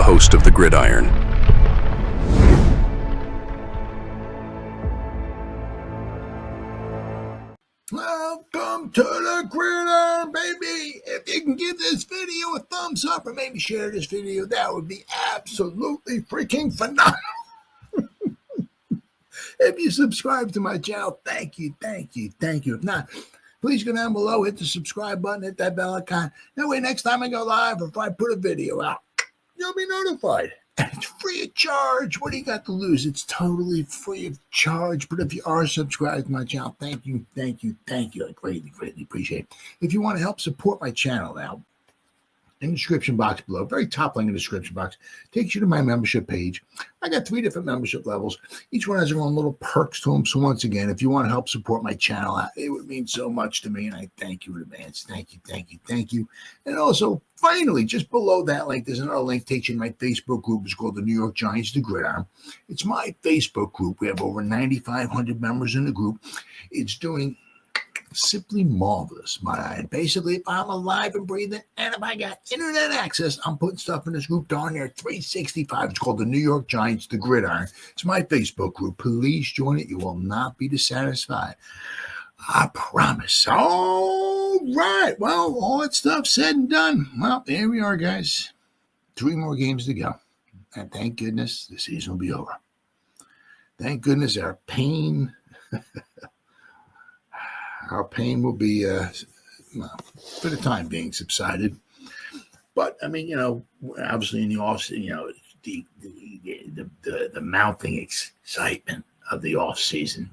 host of the Gridiron. Welcome to the Gridiron, baby. If you can give this video a thumbs up or maybe share this video, that would be absolutely freaking phenomenal. If you subscribe to my channel, thank you. If not, please go down below, hit the subscribe button, hit that bell icon. That way, next time I go live or if I put a video out, you'll be notified. And it's free of charge. What do you got to lose? It's totally free of charge. But if you are subscribed to my channel, thank you. I greatly appreciate it. If you want to help support my channel now, in the description box below, very top link in the description box, takes you to my membership page. I got 3 different membership levels. Each one has their own little perks to them. So once again, if you want to help support my channel, it would mean so much to me. And I thank you in advance. Thank you. And also, finally, just below that link, there's another link takes you to my Facebook group. It's called the New York Giants, The Gridiron. It's my Facebook group. We have over 9,500 members in the group. It's doing simply marvelous, basically, if I'm alive and breathing and if I got internet access, I'm putting stuff in this group down there 365. It's called the New York Giants, The Gridiron. It's my Facebook group. Please join it. You will not be dissatisfied. I promise. All right. Well, all that stuff said and done. Well, here we are, guys. 3 more games to go. And thank goodness the season will be over. Thank goodness our pain will be, for the time being, subsided. But I mean, obviously in the offseason, the mounting excitement of the offseason,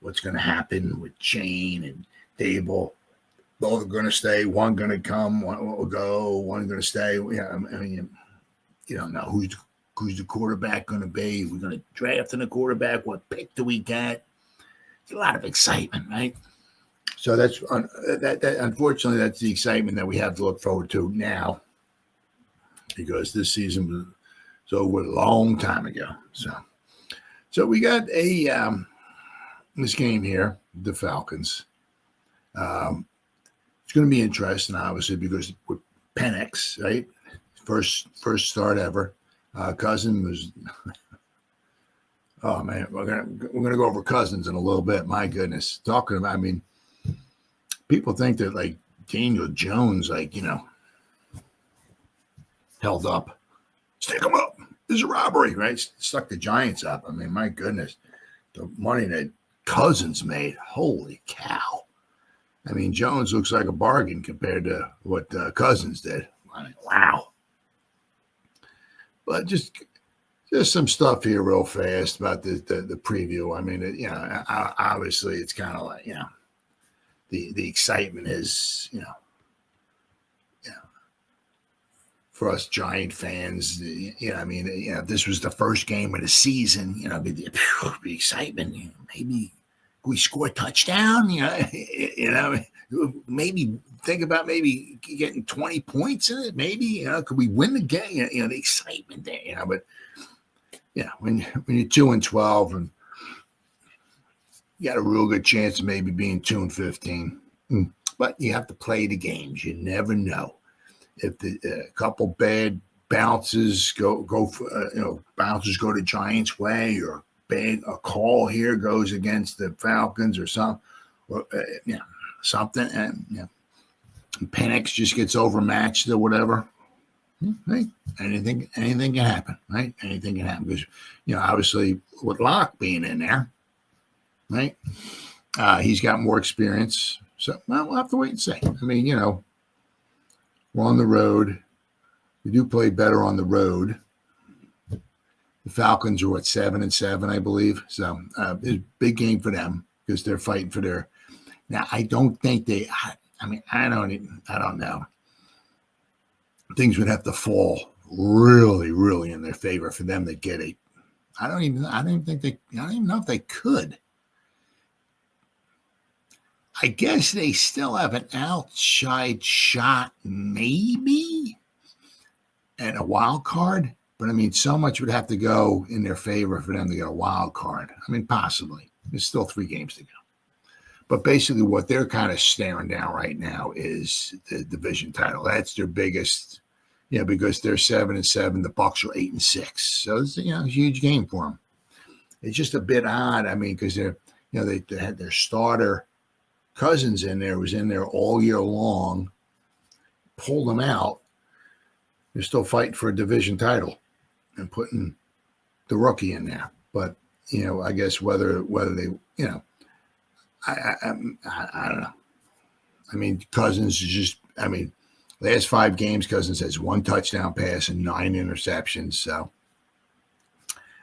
what's going to happen with Shane and Daboll. Both are going to stay. One going to come. One will go. One going to stay. Yeah, I mean, you don't know who's the quarterback going to be. We're going to draft in a quarterback. What pick do we get? It's a lot of excitement, right? So that's that. Unfortunately, that's the excitement that we have to look forward to now, because this season was over a long time ago. So we got this game here, the Falcons. It's going to be interesting, obviously, because with Penix, right, first start ever. Cousin was. Oh man, we're gonna go over Cousins in a little bit. My goodness, talking about. I mean, people think that like Daniel Jones, held up, stick him up. This is a robbery, right? Stuck the Giants up. I mean, my goodness, the money that Cousins made. Holy cow! I mean, Jones looks like a bargain compared to what Cousins did. I mean, wow. But just some stuff here real fast about the preview. I mean, obviously it's kind of like, the excitement is, for us Giant fans, if this was the first game of the season, the excitement, maybe we score a touchdown, maybe think about maybe getting 20 points in it, maybe, could we win the game, the excitement there, but when you're 2-12 and you got a real good chance of maybe being 2-15, but you have to play the games. You never know if a couple bad bounces go the Giants' way, or a call here goes against the Falcons or something, something, and Penix just gets overmatched or whatever. Hey, anything can happen, right? Anything can happen because, obviously with Locke being in there, right? He's got more experience. So we'll have to wait and see. I mean, we're on the road. We do play better on the road. The Falcons are 7-7, I believe. So it's a big game for them because they're fighting for their. Now, I don't think they. I don't know. Things would have to fall really, really in their favor for them to get it. I don't even know if they could. I guess they still have an outside shot, maybe, and a wild card. But so much would have to go in their favor for them to get a wild card. Possibly. There's still 3 games to go. But basically what they're kind of staring down right now is the division title. That's their biggest because they're 7-7. The Bucs are 8-6. So it's a huge game for them. It's just a bit odd. I mean, because they're they had their starter Cousins in there, was in there all year long, pulled them out. They're still fighting for a division title and putting the rookie in there. But I guess whether they I don't know. I mean, Cousins is just. I mean, last 5 games, Cousins has 1 touchdown pass and 9 interceptions. So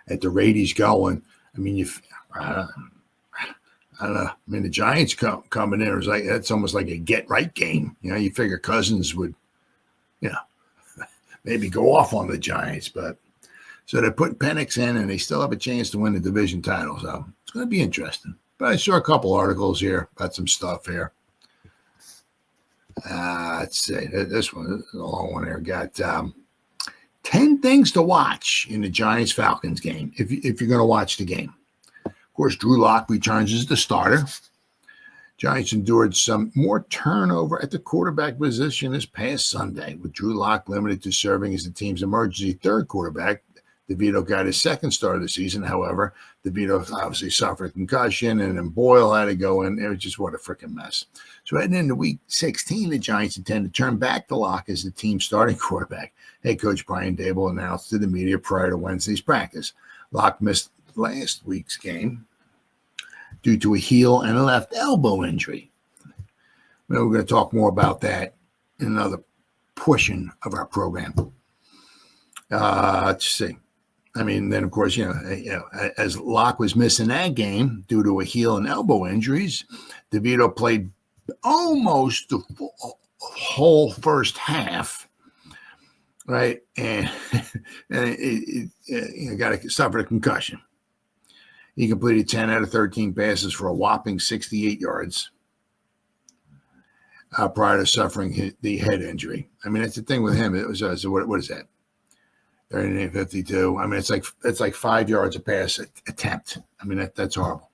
at the rate he's going, I mean, I don't know. I mean, the Giants coming in, that's almost like a get right game. You figure Cousins would, maybe go off on the Giants, but so they're putting Penix in, and they still have a chance to win the division title. So it's going to be interesting. But I saw a couple articles here about some stuff here. Let's see. This one is a long one here. Got 10 things to watch in the Giants-Falcons game if you're going to watch the game. Of course, Drew Lock returns as the starter. Giants endured some more turnover at the quarterback position this past Sunday, with Drew Lock limited to serving as the team's emergency third quarterback. DeVito got his second start of the season. However, DeVito obviously suffered a concussion, and then Boyle had to go in. It was just what a freaking mess. So heading into Week 16, the Giants intend to turn back to Lock as the team's starting quarterback. Head coach Brian Daboll announced to the media prior to Wednesday's practice. Lock missed last week's game due to a heel and a left elbow injury. Well, we're going to talk more about that in another portion of our program. Let's see. I mean, then, of course, as Locke was missing that game due to a heel and elbow injuries, DeVito played almost the whole first half, right? And suffered a concussion. He completed 10 out of 13 passes for a whopping 68 yards prior to suffering the head injury. I mean, that's the thing with him. It was what is that? 39-52. I mean, it's like 5 yards a pass attempt. I mean, that's horrible.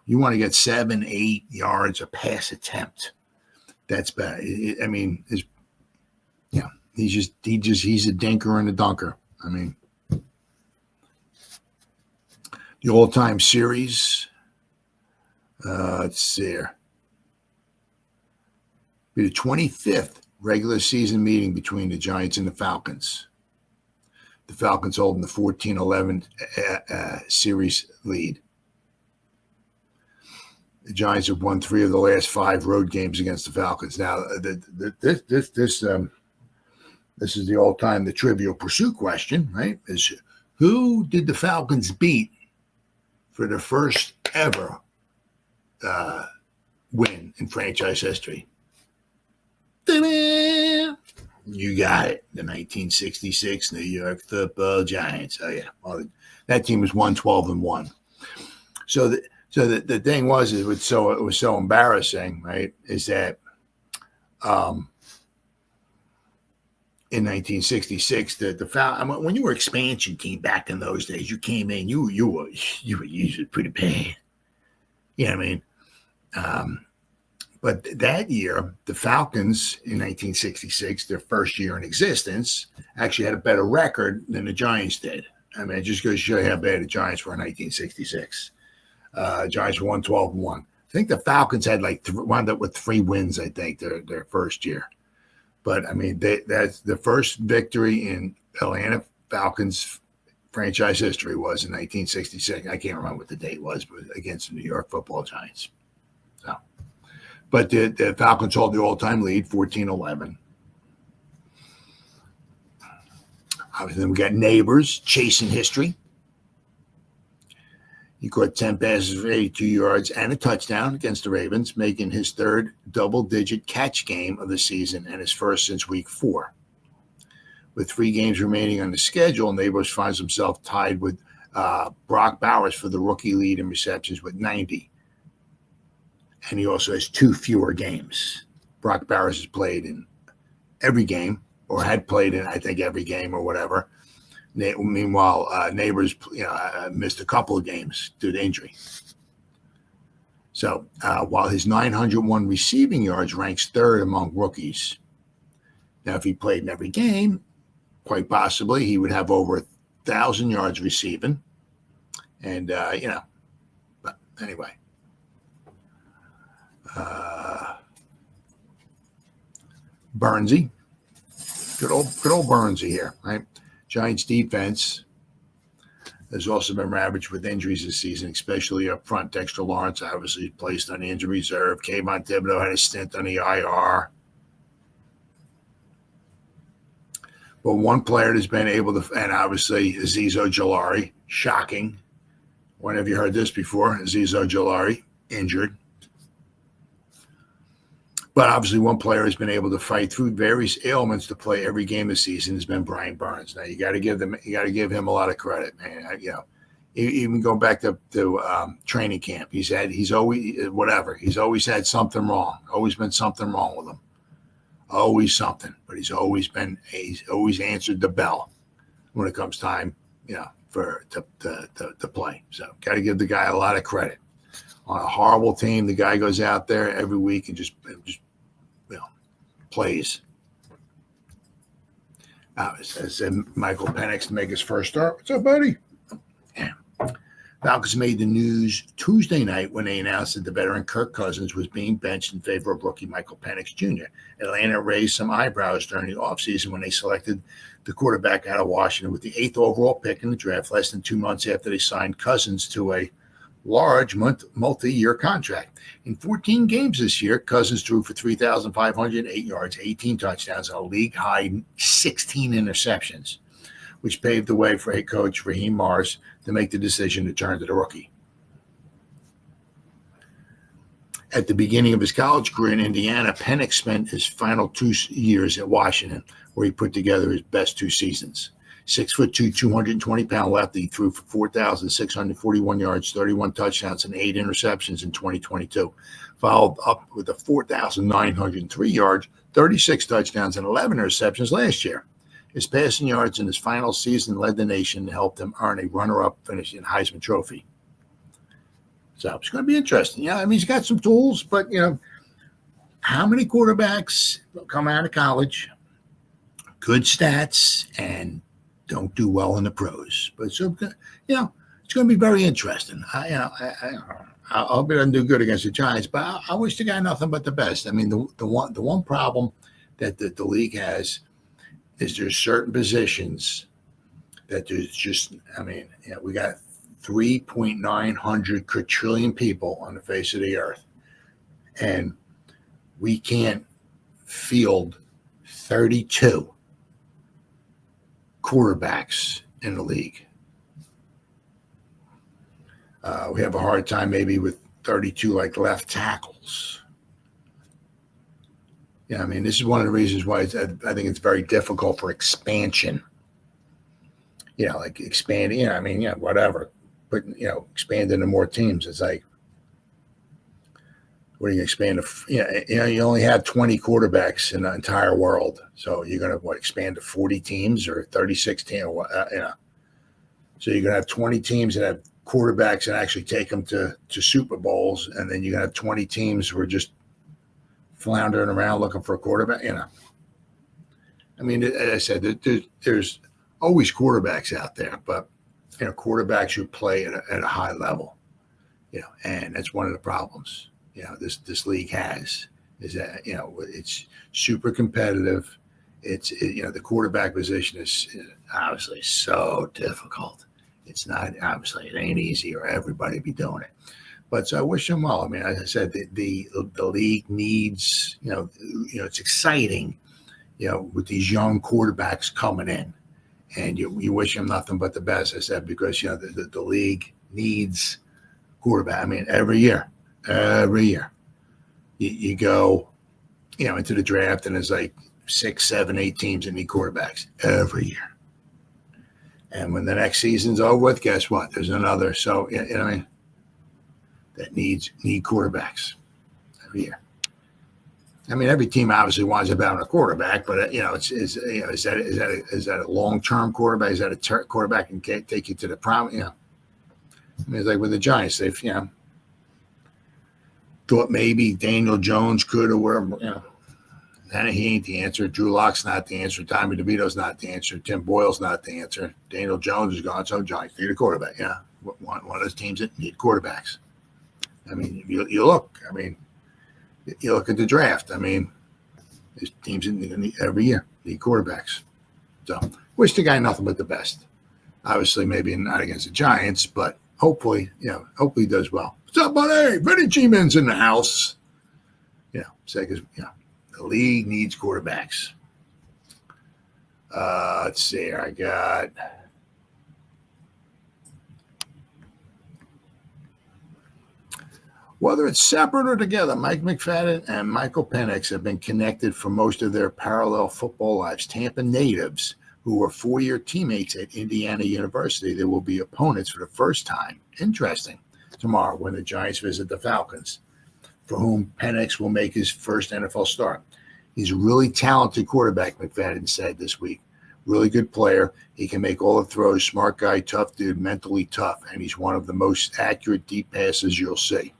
You want to get 7-8 yards a pass attempt. That's bad. I mean, he's a dinker and a dunker. I mean, the all-time series. Let's see here. Be the 25th regular season meeting between the Giants and the Falcons. The Falcons holding the 14-11 series lead. The Giants have won 3 of the last 5 road games against the Falcons. Now, this is the all-time the Trivial Pursuit question, right? Is who did the Falcons beat for their first ever win in franchise history? Ta-da! You got it. The 1966 New York Football Giants. Oh, yeah. Well, that team was 1-12-1. So the thing was, it was so embarrassing, right, is that in 1966, when you were expansion team back in those days, you came in, you were usually pretty bad. You know what I mean? But that year, the Falcons in 1966, their first year in existence, actually had a better record than the Giants did. I mean, it just goes to show you how bad the Giants were in 1966. Giants were 1-12-1. I think the Falcons had wound up with 3 wins, I think, their first year. But, I mean, that's the first victory in Atlanta Falcons franchise history was in 1966. I can't remember what the date was, but against the New York Football Giants. So, but the Falcons hold the all-time lead, 14-11. Obviously, then we got Neighbors chasing history. He caught 10 passes for 82 yards and a touchdown against the Ravens, making his third double-digit catch game of the season and his first since week 4. With 3 games remaining on the schedule, Neighbors finds himself tied with Brock Bowers for the rookie lead in receptions with 90. And he also has 2 fewer games. Brock Bowers has played in every game, or had played in, I think, every game or whatever. Meanwhile, Neighbors missed a couple of games due to injury. So while his 901 receiving yards ranks 3rd among rookies, Now, if he played in every game, quite possibly he would have over 1,000 yards receiving. And, but anyway. Burnsy. Good old Burnsy here, right? Giants defense has also been ravaged with injuries this season, especially up front. Dexter Lawrence obviously placed on the injury reserve. Kayvon Thibodeau had a stint on the IR. But one player has been able to, and obviously Azeez Ojulari, shocking. When have you heard this before? Azeez Ojulari, injured. But obviously one player has been able to fight through various ailments to play every game this season has been Brian Burns. Now you got to give him a lot of credit, man. Even going back to training camp, he's always had something wrong. Always been something wrong with him. Always something, but he's always answered the bell when it comes time, to play. So got to give the guy a lot of credit. On a horrible team, the guy goes out there every week and just plays. I said Michael Penix to make his first start. What's up, buddy? Yeah. Falcons made the news Tuesday night when they announced that the veteran Kirk Cousins was being benched in favor of rookie Michael Penix Jr. Atlanta raised some eyebrows during the offseason when they selected the quarterback out of Washington with the 8th overall pick in the draft, less than 2 months after they signed Cousins to a large multi-year contract. In 14 games this year, Cousins threw for 3,508 yards, 18 touchdowns, and a league-high 16 interceptions, which paved the way for head coach Raheem Morris to make the decision to turn to the rookie. At the beginning of his college career in Indiana, Penix spent his final 2 years at Washington, where he put together his best 2 seasons. 6'2", 220-pound lefty, threw for 4,641 yards, 31 touchdowns, and 8 interceptions in 2022. Followed up with the 4,903 yards, 36 touchdowns, and 11 interceptions last year. His passing yards in his final season led the nation and helped him earn a runner-up finish in Heisman Trophy. So it's going to be interesting. He's got some tools, but, how many quarterbacks come out of college, good stats, and don't do well in the pros? But it's going to be very interesting. I hope he doesn't do good against the Giants, but I wish the guy nothing but the best. I mean, the one problem that the league has is there's certain positions that there's just, we got 3.900 quadrillion people on the face of the earth, and we can't field 32 quarterbacks in the league. We have a hard time maybe with 32 like left tackles. This is one of the reasons why I think it's very difficult for expansion. Like expanding, whatever. But, expand into more teams. It's like, what are you expand to? You only have 20 quarterbacks in the entire world. So you're going to, expand to 40 teams or 36 teams? So you're going to have 20 teams that have quarterbacks and actually take them to Super Bowls. And then you're going to have 20 teams who are just floundering around looking for a quarterback. As I said, there's always quarterbacks out there, but quarterbacks who play at a high level, and that's one of the problems, this league has, is that, it's super competitive. The quarterback position is obviously so difficult. It's not, obviously, it ain't easy or everybody be doing it. But so I wish them well. As I said, the league needs, it's exciting, with these young quarterbacks coming in. And you wish them nothing but the best, I said, because, the league needs quarterback. Every year, you go, into the draft and there's like 6, 7, 8 teams that need quarterbacks every year. And when the next season's over with, guess what? There's another. So, that need quarterbacks every year. Every team obviously wants about a quarterback, but is that a long-term quarterback? Is that a quarterback can take you to the prom? It's like with the Giants, they've thought maybe Daniel Jones could or whatever. He ain't the answer. Drew Lock's not the answer. Tommy DeVito's not the answer. Tim Boyle's not the answer. Daniel Jones is gone. So Giants need a quarterback. Yeah, one of those teams that need quarterbacks. I mean, you look. I mean, you look at the draft. I mean, there's teams every year need quarterbacks. So wish the guy nothing but the best. Obviously, maybe not against the Giants, but hopefully he does well. What's up, buddy? Vinny G-Man's in the house. Say because the league needs quarterbacks. Let's see here. I got whether it's separate or together, Mike McFadden and Michael Penix have been connected for most of their parallel football lives. Tampa natives who were 4-year teammates at Indiana University, they will be opponents for the first time. Interesting. Tomorrow when the Giants visit the Falcons, for whom Penix will make his first NFL start. He's a really talented quarterback, McFadden said this week. Really good player. He can make all the throws. Smart guy, tough dude, mentally tough, and he's one of the most accurate deep passes you'll see.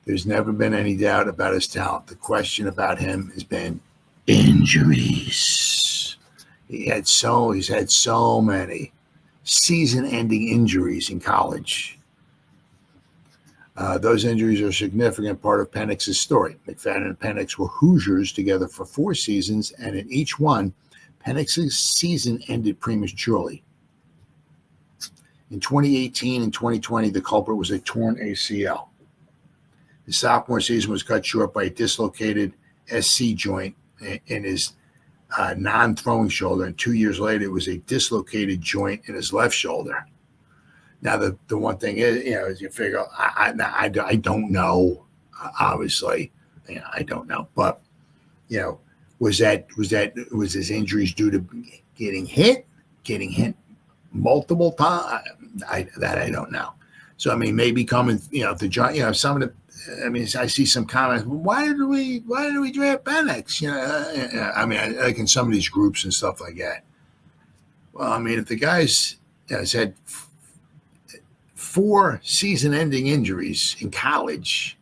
There's never been any doubt about his talent. The question about him has been injuries. He's had so many season-ending injuries in college. Those injuries are a significant part of Penix's story. McFadden and Penix were Hoosiers together for 4 seasons, and in each one, Penix's season ended prematurely. In 2018 and 2020, the culprit was a torn ACL. His sophomore season was cut short by a dislocated SC joint in his non-throwing shoulder, and 2 years later, it was a dislocated joint in his left shoulder. Now, the one thing is, is you figure, I don't know, obviously, I don't know, but, was his injuries due to getting hit multiple times? I don't know. So, I mean, maybe coming, the Giants, some of the, I see some comments, why did we draft Penix? Like in some of these groups and stuff like that. Well, I mean, if the guy's has had 4 season-ending injuries in college,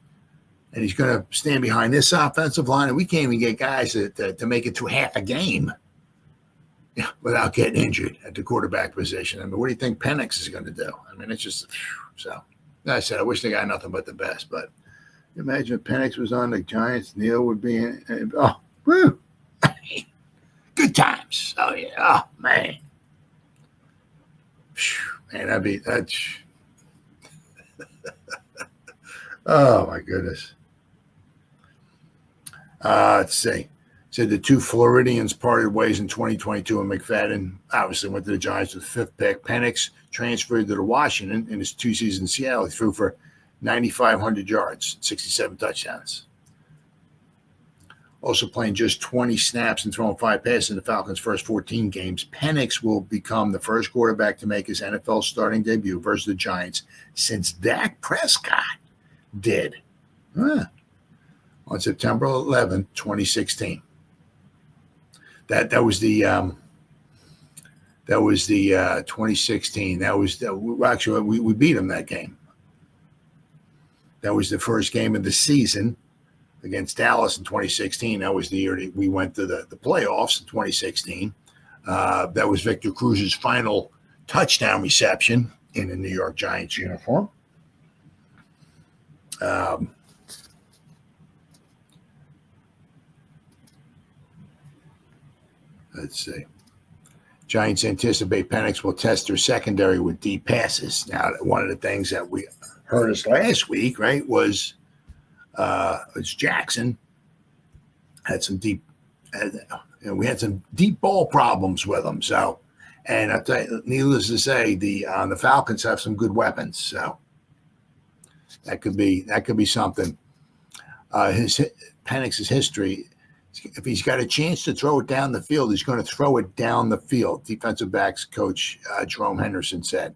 and he's going to stand behind this offensive line, and we can't even get guys to make it through half a game without getting injured at the quarterback position. I mean, what do you think Penix is going to do? I mean, it's just so. Like I said, I wish the guy nothing but the best, but imagine if Penix was on the Giants, Neil would be in. Oh, woo! Good times. Oh yeah. Oh man. Man, that's. Oh my goodness. Let's see. Said the 2 Floridians parted ways in 2022, and McFadden obviously went to the Giants with the 5th pick. Penix transferred to the Washington in his 2 seasons in Seattle. He threw for 9,500 yards, 67 touchdowns. Also playing just 20 snaps and throwing 5 passes in the Falcons' first 14 games, Penix will become the first quarterback to make his NFL starting debut versus the Giants since Dak Prescott did on September 11, 2016. That was the 2016. Actually we beat him that game. That was the first game of the season against Dallas in 2016. That was the year that we went to the playoffs in 2016. That was Victor Cruz's final touchdown reception in a New York Giants uniform. Let's see. Giants anticipate Penix will test their secondary with deep passes. Now, one of the things that we heard us last week, right, was Jackson had some deep, we had some deep ball problems with him. So, and I tell you, needless to say, the Falcons have some good weapons. So that could be something. Penix's history. If he's got a chance to throw it down the field, he's going to throw it down the field. Defensive backs coach Jerome Henderson said,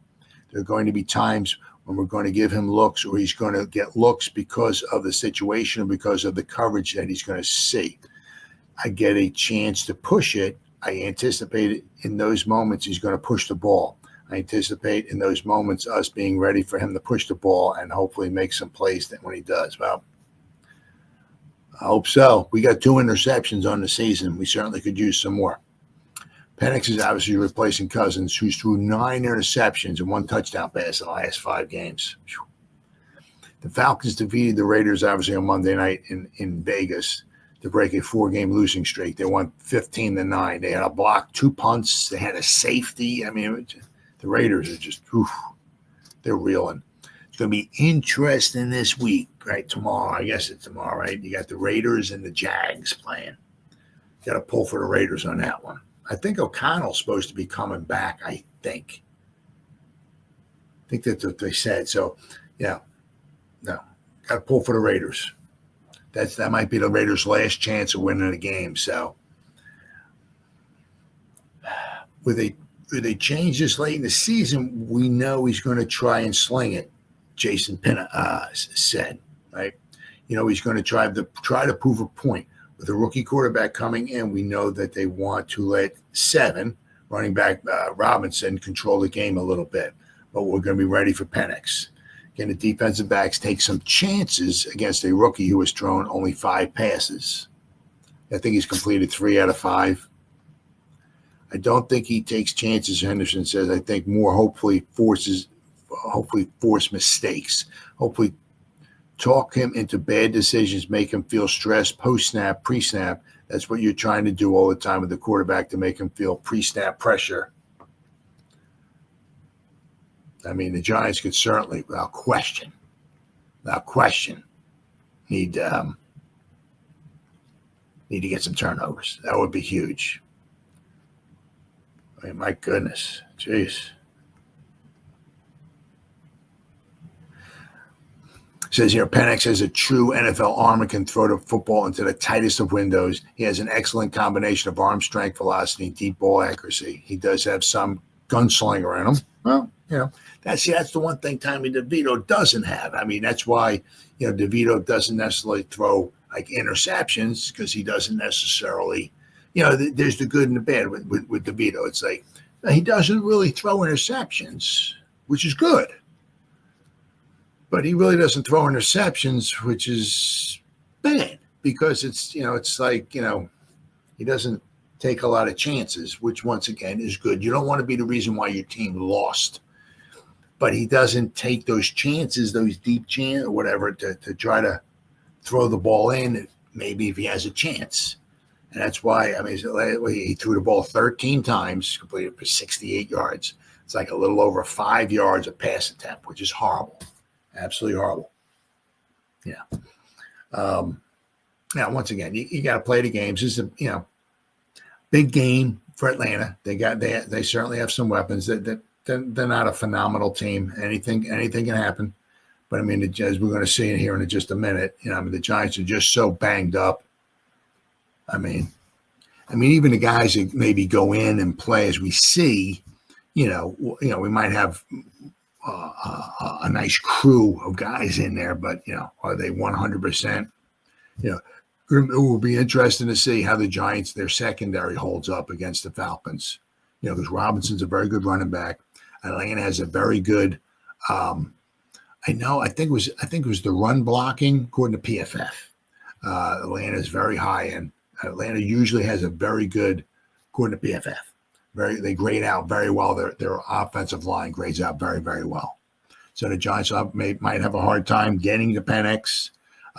there are going to be times when we're going to give him looks, or he's going to get looks because of the situation or because of the coverage that he's going to see. I get a chance to push it. I anticipate in those moments he's going to push the ball. I anticipate in those moments us being ready for him to push the ball and hopefully make some plays that when he does. Well, I hope so. We got 2 interceptions on the season. We certainly could use some more. Penix is obviously replacing Cousins, who's threw 9 interceptions and 1 touchdown pass in the last 5 games. The Falcons defeated the Raiders, obviously, on Monday night in Vegas to break a 4-game losing streak. They won 15-9. They had a block, 2 punts. They had a safety. I mean, the Raiders are just, they're reeling. It's going to be interesting this week, right? Tomorrow, I guess it's tomorrow, right? You got the Raiders and the Jags playing. Got to pull for the Raiders on that one. I think O'Connell's supposed to be coming back, I think. That's what they said. So, yeah. No, got to pull for the Raiders. That might be the Raiders' last chance of winning the game. So, with a change this late in the season, we know he's going to try and sling it. Jason Pinna said, right? He's going to try to prove a point. With a rookie quarterback coming in, we know that they want to let 7 running back Robinson control the game a little bit, but we're going to be ready for Penix. Again, the defensive backs take some chances against a rookie who has thrown only 5 passes. I think he's completed 3 out of 5. I don't think he takes chances, Henderson says. I think more hopefully force mistakes. Hopefully talk him into bad decisions, make him feel stressed post-snap, pre-snap. That's what you're trying to do all the time with the quarterback, to make him feel pre-snap pressure. I mean, the Giants could certainly, without question, need to get some turnovers. That would be huge. I mean, my goodness. Jeez. It says here, Penix is a true NFL arm and can throw the football into the tightest of windows. He has an excellent combination of arm strength, velocity, deep ball accuracy. He does have some gunslinger in him. Well, that's the one thing Tommy DeVito doesn't have. I mean, that's why, DeVito doesn't necessarily throw like interceptions, because he doesn't necessarily, there's the good and the bad with DeVito. It's like he doesn't really throw interceptions, which is good. But he really doesn't throw interceptions, which is bad, because it's like, he doesn't take a lot of chances, which once again is good. You don't want to be the reason why your team lost. But he doesn't take those chances, those deep chances or whatever, to try to throw the ball in, maybe if he has a chance. And that's why, I mean, he threw the ball 13 times, completed for 68 yards. It's like a little over 5 yards of pass attempt, which is horrible. Absolutely horrible. Yeah. Now, once again, you got to play the games. This is a big game for Atlanta. They certainly have some weapons. They're not a phenomenal team. Anything can happen. But I mean, as we're going to see it here in just a minute, the Giants are just so banged up. I mean, even the guys that maybe go in and play, as we see, we might have a nice crew of guys in there, but are they 100%? It will be interesting to see how the Giants, their secondary, holds up against the Falcons. Because Robinson's a very good running back. Atlanta has a very good. I think it was the run blocking according to PFF. Atlanta is very high, and Atlanta usually has a very good, according to PFF. They grade out very well. Their offensive line grades out very, very well. So the Giants might have a hard time getting to Penix.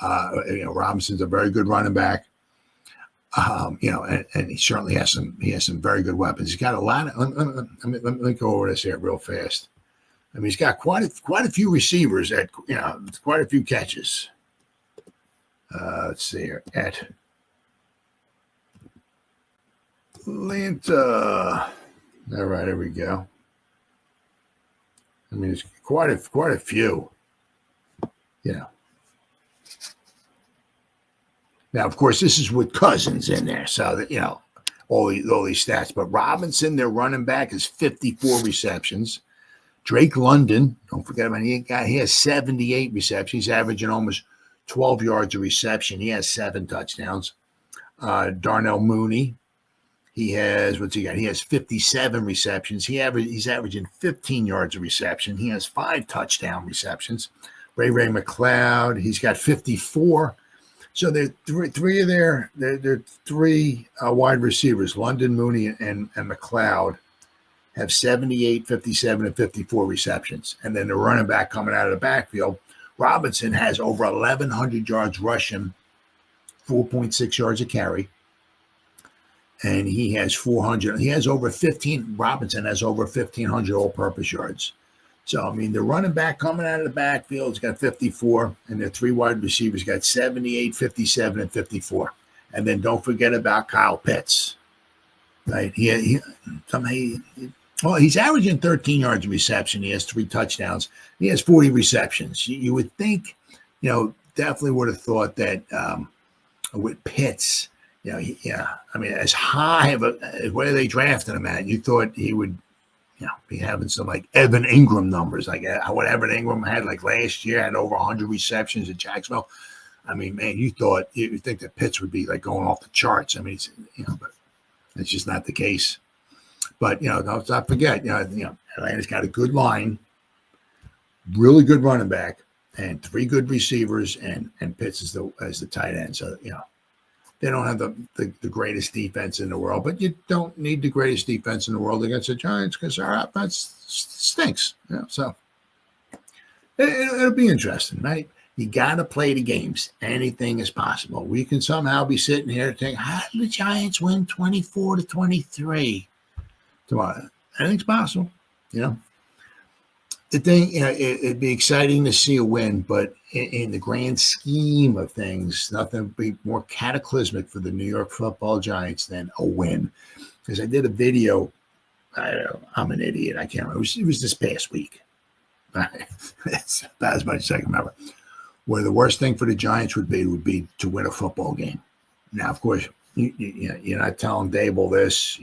Robinson's a very good running back. And he certainly has some very good weapons. He's got a lot of. Let me go over this here real fast. I mean, he's got quite a few receivers at quite a few catches. Let's see here at Atlanta. All right, here we go. I mean, it's quite a few. Now, of course, this is with Cousins in there, so that all these stats. But Robinson, their running back, is 54 receptions. Drake London, don't forget about he has 78 receptions. He's averaging almost 12 yards a reception. He has 7 touchdowns. Darnell Mooney, he has what's he got? He has 57 receptions. He's averaging 15 yards a reception. He has 5 touchdown receptions. Ray McLeod, he's got 54. So they're three of their three wide receivers, London, Mooney, and McLeod, have 78, 57, and 54 receptions. And then the running back coming out of the backfield, Robinson, has over 1,100 yards rushing, 4.6 yards a carry. And he has 400. He has over 15. Robinson has over 1,500 all-purpose yards. So, I mean, the running back coming out of the backfield has got 54, and their three wide receivers got 78, 57, and 54. And then don't forget about Kyle Pitts, right? He's averaging 13 yards of reception. He has 3 touchdowns. He has 40 receptions. You would think, definitely would have thought that with Pitts, I mean, as high of where they drafted him at, you thought he would, be having some like Evan Ingram numbers, like what Evan Ingram had like last year, had over 100 receptions at Jacksonville. I mean, man, you think that Pitts would be like going off the charts. I mean, but it's just not the case. But don't forget, Atlanta's got a good line, really good running back, and 3 good receivers, and Pitts is the tight end. So they don't have the greatest defense in the world, but you don't need the greatest defense in the world against the Giants because our offense stinks. So it'll be interesting, right? You got to play the games. Anything is possible. We can somehow be sitting here thinking, how did the Giants win 24-23 tomorrow? Anything's possible, The thing, it'd be exciting to see a win, but in the grand scheme of things, nothing would be more cataclysmic for the New York Football Giants than a win. Because I did a video, I don't know, I'm an idiot, I can't remember. It was this past week. It's about as much as I can remember. Where the worst thing for the Giants would be to win a football game. Now, of course, you're not telling Daboll this,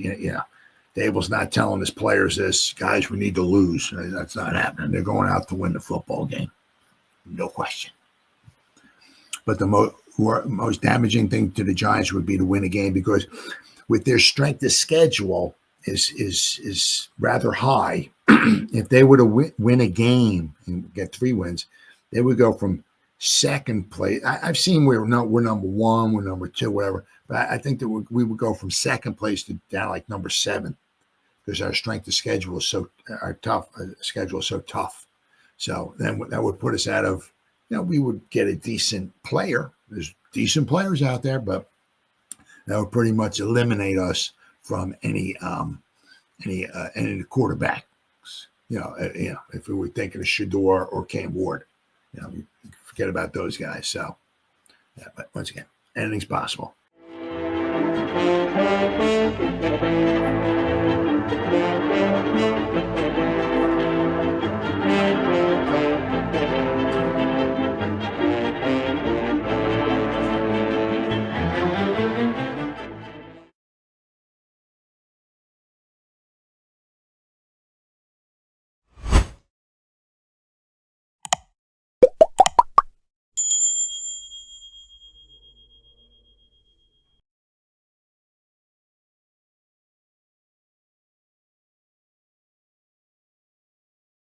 Daboll's not telling his players this. Guys, we need to lose. That's not happening. They're going out to win the football game. No question. But the most damaging thing to the Giants would be to win a game because with their strength of schedule is rather high. If they were to win a game and get 3 wins, they would go from second place. I've seen we're number 1, we're number 2, whatever. But I think that we would go from second place to down like number 7. Because our strength of schedule is so tough. Schedule is so tough. So then that would put us out of, we would get a decent player. There's decent players out there, but that would pretty much eliminate us from any quarterbacks. If we were thinking of Shador or Cam Ward, forget about those guys. So, but once again, anything's possible.